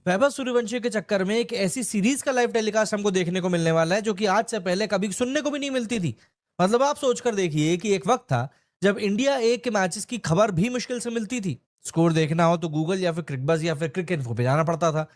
वैभव सूर्यवंशी के चक्कर में एक ऐसी सीरीज का लाइव टेलीकास्ट हमको देखने को मिलने वाला है जो कि आज से पहले कभी सुनने को भी नहीं मिलती थी। मतलब आप सोचकर देखिए कि एक वक्त था जब इंडिया ए के मैचेस की खबर भी मुश्किल से मिलती थी। स्कोर देखना हो तो गूगल या फिर क्रिकबज़ या फिर क्रिक इन्फो पे जाना पड़ता था।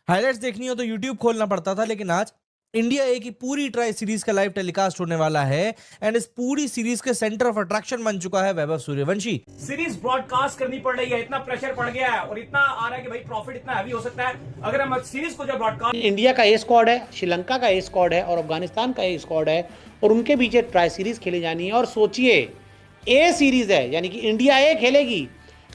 हाइलाइट्स देखनी हो तो यूट्यूब खोलना पड़ता था। लेकिन आज इंडिया ए की पूरी ट्राई सीरीज का लाइव टेलीकास्ट होने वाला है एंड इस पूरी सीरीज के सेंटर ऑफ अट्रैक्शन बन चुका है वैभव सूर्यवंशी। सीरीज ब्रॉडकास्ट करनी पड़ रही है, इतना प्रेशर पड़ गया है और इतना आ रहा है कि भाई प्रॉफिट इतना हैवी हो सकता है अगर हम सीरीज को जो ब्रॉडकास्ट। इंडिया का ए स्क्वाड है, श्रीलंका का ए स्क्वाड है और अफगानिस्तान का ए स्क्वाड है और उनके बीच एक ट्राई सीरीज खेली जानी है। और सोचिए ए सीरीज है यानी कि इंडिया ए खेलेगी,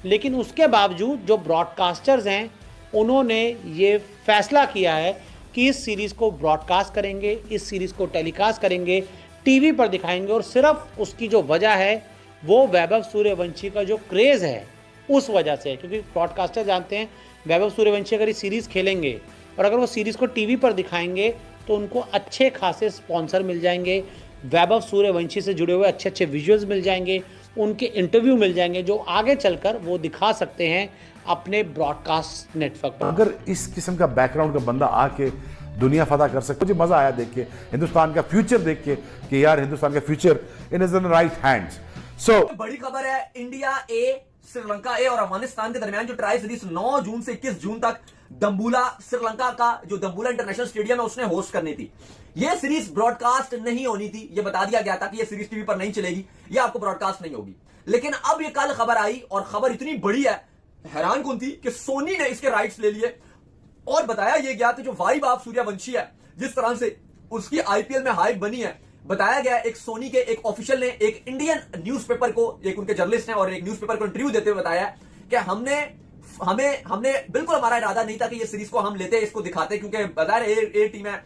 लेकिन उसके बावजूद जो ब्रॉडकास्टर्स हैं उन्होंने ये फैसला किया है कि इस सीरीज़ को ब्रॉडकास्ट करेंगे, इस सीरीज़ को टेलीकास्ट करेंगे, टीवी पर दिखाएंगे। और सिर्फ उसकी जो वजह है वो वैभव सूर्यवंशी का जो क्रेज़ है उस वजह से, क्योंकि ब्रॉडकास्टर जानते हैं वैभव सूर्यवंशी अगर ये सीरीज़ खेलेंगे और अगर वो सीरीज़ को टीवी पर दिखाएंगे तो उनको अच्छे खासे स्पॉन्सर मिल जाएंगे, वैभव सूर्यवंशी से जुड़े हुए अच्छे अच्छे विजुअल्स मिल जाएंगे, उनके इंटरव्यू मिल जाएंगे जो आगे चलकर वो दिखा सकते हैं अपने ब्रॉडकास्ट नेटवर्क पर। अगर इस किस्म का बैकग्राउंड का बंदा आके दुनिया फतह कर सकता, मुझे मजा आया देख के, हिंदुस्तान का फ्यूचर देख के कि यार हिंदुस्तान का future in is in right hands. So बड़ी खबर है, इंडिया ए, श्रीलंका ए और अफगानिस्तान के दरमियान जो ट्राई सीरीज 9 जून से 21 जून तक दम्बुला, श्रीलंका का जो दम्बुला इंटरनेशनल स्टेडियम है उसने होस्ट करनी थी। यह सीरीज ब्रॉडकास्ट नहीं होनी थी, यह बता दिया गया था कि यह सीरीज टीवी पर नहीं चलेगी, यह आपको ब्रॉडकास्ट नहीं होगी। लेकिन अब यह कल खबर आई और खबर इतनी बड़ी है, हैरान कौन थी कि सोनी ने इसके राइट्स ले लिए और बताया यह गया कि जो वाइब ऑफ सूर्यवंशी है, जिस तरह से उसकी आईपीएल में हाइप बनी है, बताया गया एक सोनी के एक ऑफिशियल ने एक इंडियन न्यूज़पेपर को, एक उनके जर्नलिस्ट ने और एक न्यूज़पेपर को इंटरव्यू देते हुए बताया कि हमने बिल्कुल, हमारा इरादा नहीं था कि ये सीरीज को हम लेते, इसको दिखाते, क्योंकि बाजार ए टीम है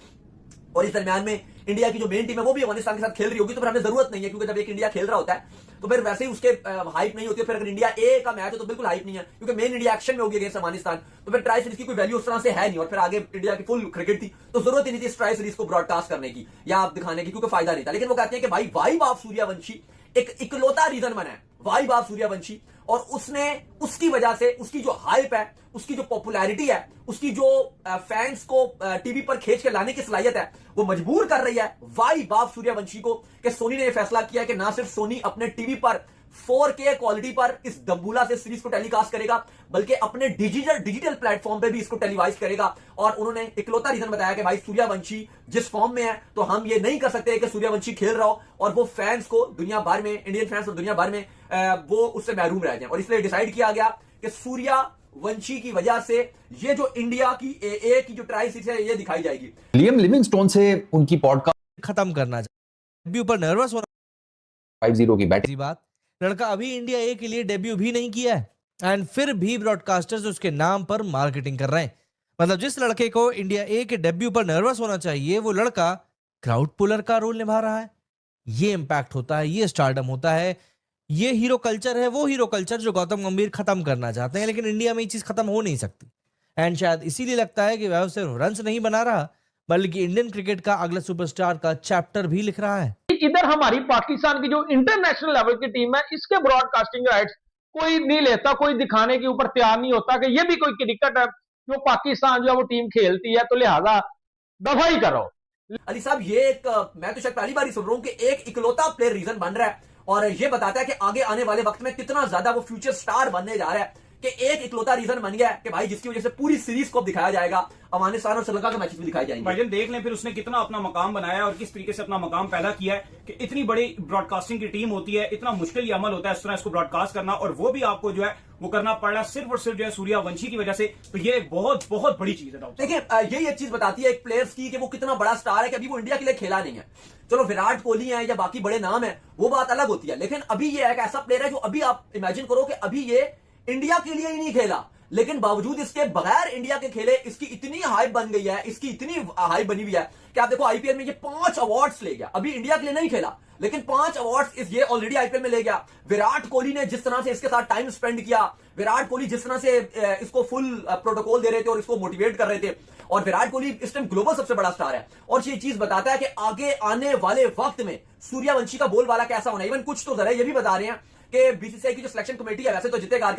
और इस दरमियान में इंडिया की जो मेन टीम है वो भी अफगानिस्तान के साथ खेल रही होगी, तो फिर हमें जरूरत नहीं है, क्योंकि जब एक इंडिया खेल रहा होता है तो फिर वैसे ही उसके हाइप नहीं होती है। फिर अगर इंडिया ए का मैच है तो बिल्कुल हाइप नहीं है, क्योंकि मेन इंडिया एक्शन में होगी अगेंस्ट अफगानिस्तान, तो फिर ट्राई सीरीज की कोई वैल्यू उस तरह से है नहीं और फिर आगे इंडिया की फुल क्रिकेट थी, तो जरूरत ही नहीं थी इस ट्राई सीरीज को ब्रॉडकास्ट करने की या आप दिखाने की, क्योंकि फायदा नहीं था। लेकिन वो कहते हैं कि भाई वाइब ऑफ सूर्यवंशी एक इकलौता रीजन बना है, वाइब ऑफ सूर्यवंशी, और उसने उसकी वजह से उसकी जो हाइप है, उसकी जो पॉपुलैरिटी है, उसकी जो फैंस को टीवी पर खींच के लाने की सलाहियत है, वो मजबूर कर रही है वाइब ऑफ सूर्यवंशी को कि सोनी ने यह फैसला किया कि ना सिर्फ सोनी अपने टीवी पर 4K क्वालिटी पर इस दम्बुला से सीरीज को टेलीकास्ट करेगा, बल्कि अपने डिजिटल प्लेटफॉर्म पे भी इसको टेलीवाइज करेगा। और उन्होंने इकलौता रीजन बताया कि भाई सूर्यवंशी जिस फॉर्म में है तो हम ये नहीं कर सकते कि सूर्यवंशी खेल रहा हो और वो फैंस को दुनिया भर में, इंडियन फैंस और दुनिया भर में वो उससे महरूम रह जाए। और इसलिए डिसाइड किया गया कि सूर्यवंशी की वजह से ये जो इंडिया की ए की जो ट्राई सीरीज है ये दिखाई जाएगी। लियम लिविंगस्टोन से उनकी पॉडकास्ट खत्म करना चाहिए, ऊपर नर्वस होना 5-0 की बैटिंग बात। लड़का अभी इंडिया ए के लिए डेब्यू भी नहीं किया है एंड फिर भी ब्रॉडकास्टर्स उसके नाम पर मार्केटिंग कर रहे हैं। मतलब जिस लड़के को इंडिया ए के डेब्यू पर नर्वस होना चाहिए वो लड़का क्राउड पुलर का रोल निभा रहा है। ये इंपैक्ट होता है, ये स्टारडम होता है, ये हीरो कल्चर है, वो हीरो कल्चर जो गौतम गंभीर खत्म करना चाहते हैं। लेकिन इंडिया में ये चीज खत्म हो नहीं सकती एंड शायद इसीलिए लगता है कि वह सिर्फ रन्स नहीं बना रहा बल्कि इंडियन क्रिकेट का अगला सुपरस्टार का चैप्टर भी लिख रहा है। इधर हमारी पाकिस्तान की जो इंटरनेशनल लेवल की टीम है, इसके ब्रॉडकास्टिंग राइट्स कोई नहीं लेता, कोई दिखाने के ऊपर तैयार नहीं होता कि ये भी कोई क्रिकेट है जो पाकिस्तान जो है वो टीम खेलती है, तो लिहाजा दफा ही करो। अली साहब, ये एक मैं तो शायद पहली बार ही सुन रहा हूं कि एक इकलौता प्लेयर रीजन बन रहा है और ये बताता है कि आगे आने वाले वक्त में कितना ज्यादा वो फ्यूचर स्टार बनने जा रहा है, कि एक इकलौता रीजन बन गया है कि भाई जिसकी वजह से पूरी सीरीज को दिखाया जाएगा, अफगानिस्तान और श्रीलंका के मैचेस भी दिखाए जाएंगे। भाईजान देख लें फिर उसने कितना अपना मकाम बनाया है और किस तरीके से अपना मकाम पैदा किया है कि इतनी बड़ी ब्रॉडकास्टिंग की टीम होती है, इतना मुश्किल ये अमल होता है इस तरह इसको ब्रॉडकास्ट करना, और वो भी आपको जो है वो करना पड़ रहा है सिर्फ और सिर्फ जो है सूर्यवंशी की वजह से। तो ये एक बहुत बहुत बड़ी चीज है। देखिए, यही एक चीज बताती है एक प्लेयर्स की कि वो कितना बड़ा स्टार है कि अभी वो इंडिया के लिए खेला नहीं है। चलो विराट कोहली है या बाकी बड़े नाम है वो बात अलग होती है, लेकिन अभी ये एक ऐसा प्लेयर है जो अभी आप इमेजिन करो कि अभी ये इंडिया के लिए ही नहीं खेला, लेकिन बावजूद इसके बगैर इंडिया के खेले इसकी इतनी हाइप बन गई है, इसकी इतनी हाइप बनी हुई है कि आप देखो आईपीएल में ये 5 अवार्ड्स ले गया। अभी इंडिया के लिए नहीं खेला लेकिन 5 अवार्ड्स ये ऑलरेडी आईपीएल में ले गया। विराट कोहली ने जिस तरह से इसके साथ टाइम स्पेंड किया, विराट कोहली जिस तरह से इसको फुल प्रोटोकॉल दे रहे थे और इसको मोटिवेट कर रहे थे, और विराट कोहली इस टाइम ग्लोबल सबसे बड़ा स्टार है। और ये चीज बताता है कि आगे आने वाले वक्त में सूर्यवंशी का बोलबाला कैसा होना है। इवन कुछ तो जरा ये भी बता रहे हैं कि बीसीसीआई की जो सिलेक्शन कमेटी है, वैसे तो जितेगा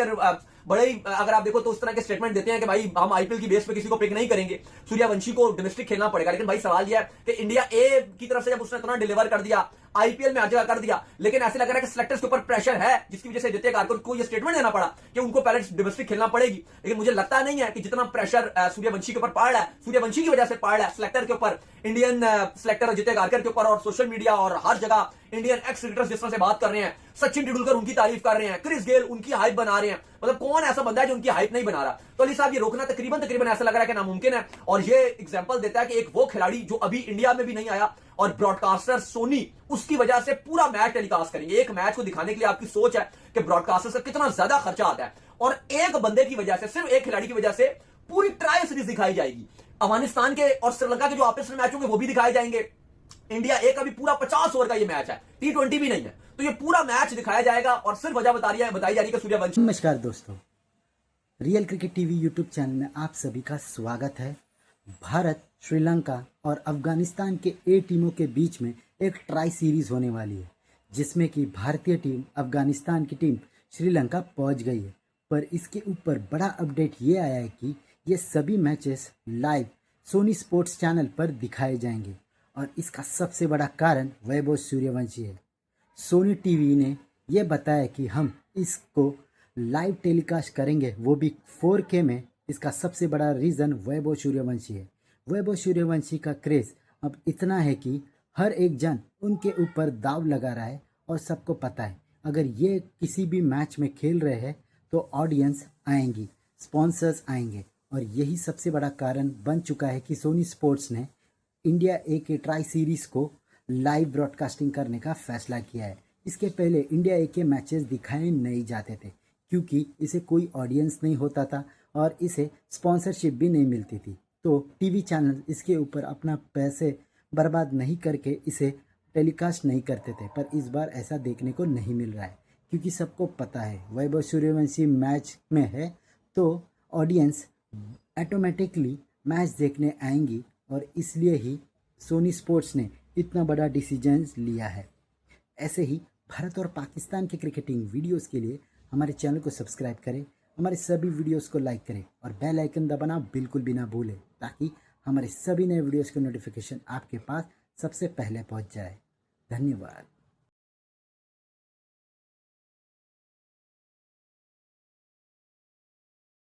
बड़े ही अगर आप देखो तो उस तरह के स्टेटमेंट देते हैं कि भाई हम आईपीएल की बेस पे किसी को पिक नहीं करेंगे, सूर्यवंशी को डोमेस्टिक खेलना पड़ेगा। लेकिन भाई सवाल यह है कि इंडिया ए की तरफ से जब उसने इतना डिलीवर कर दिया, आईपीएल में हर जगह कर दिया, लेकिन ऐसे लग रहा है कि सिलेक्टर्स के ऊपर प्रेशर है, जिसकी वजह से द्वितीय कारकुन को यह स्टेटमेंट देना पड़ा कि उनको पहले डोमेस्टिक खेलना पड़ेगी। लेकिन मुझे लगता नहीं है कि जितना प्रेशर सूर्यवंशी के ऊपर पड़ रहा है, सूर्यवंशी की वजह से पड़ रहा है सिलेक्टर के ऊपर, इंडियन सिलेक्टर द्वितीय कारकर के ऊपर, और सोशल मीडिया और हर जगह इंडियन एक्स क्रिकेटर्स जिस तरह से बात कर रहे हैं, सचिन तेंदुलकर उनकी तारीफ कर रहे हैं, क्रिस गेल उनकी हाइप बना रहे हैं, मतलब कौन ऐसा बंदा है जो उनकी हाइप नहीं बना रहा। तो अली साहब ये रोकना तकरीबन ऐसा लग रहा है कि नामुमकिन है। और ये एग्जांपल देता है कि एक वो खिलाड़ी जो अभी इंडिया में भी नहीं आया और ब्रॉडकास्टर सोनी उसकी वजह से पूरा मैच टेलीकास्ट करेंगे। एक मैच को दिखाने के लिए आपकी सोच है कि ब्रॉडकास्टर से कितना ज्यादा खर्चा आता है, और एक बंदे की वजह से, सिर्फ एक खिलाड़ी की वजह से पूरी ट्रायल सीरीज दिखाई जाएगी। अफगानिस्तान के और श्रीलंका के जो आपस में मैच होंगे वो भी दिखाए जाएंगे। इंडिया ए का भी पूरा 50 ओवर का ये मैच है, T20 भी नहीं है, तो ये पूरा मैच दिखाया जाएगा। और सिर्फ वजह बताई जा रही है कि सूर्यवंशी। नमस्कार दोस्तों, real cricket TV YouTube channel में आप सभी का स्वागत है। भारत, श्रीलंका और अफगानिस्तान के ए टीमों के बीच में एक ट्राई सीरीज होने वाली है, जिसमें कि भारतीय टीम अफगानिस्तान की टीम श्रीलंका पहुंच गई है। पर इसके ऊपर बड़ा अपडेट ये आया है कि ये सभी matches live Sony sports channel पर दिखाए जाएंगे, और इसका सबसे बड़ा कारण वैभव सूर्यवंशी है। सोनी टीवी ने यह बताया कि हम इसको लाइव टेलीकास्ट करेंगे, वो भी 4K में। इसका सबसे बड़ा रीज़न वैभव सूर्यवंशी है। वैभव सूर्यवंशी का क्रेज़ अब इतना है कि हर एक जन उनके ऊपर दाव लगा रहा है, और सबको पता है अगर ये किसी भी मैच में खेल रहे हैं तो ऑडियंस आएंगी, स्पॉन्सर्स आएंगे, और यही सबसे बड़ा कारण बन चुका है कि सोनी स्पोर्ट्स ने इंडिया ए के ट्राई सीरीज़ को लाइव ब्रॉडकास्टिंग करने का फैसला किया है। इसके पहले इंडिया ए के मैचेस दिखाए नहीं जाते थे, क्योंकि इसे कोई ऑडियंस नहीं होता था और इसे स्पॉन्सरशिप भी नहीं मिलती थी। तो टीवी चैनल इसके ऊपर अपना पैसे बर्बाद नहीं करके इसे टेलीकास्ट नहीं करते थे। पर इस बार ऐसा देखने को नहीं मिल रहा है, क्योंकि सबको पता है वैभव सूर्यवंशी मैच में है तो ऑडियंस ऑटोमेटिकली मैच देखने आएंगी, और इसलिए ही सोनी स्पोर्ट्स ने इतना बड़ा डिसीजन लिया है। ऐसे ही भारत और पाकिस्तान के क्रिकेटिंग वीडियोस के लिए हमारे चैनल को सब्सक्राइब करें, हमारे सभी वीडियोस को लाइक करें, और बेल आइकन दबाना बिल्कुल भी ना भूलें, ताकि हमारे सभी नए वीडियोस के नोटिफिकेशन आपके पास सबसे पहले पहुंच जाए। धन्यवाद।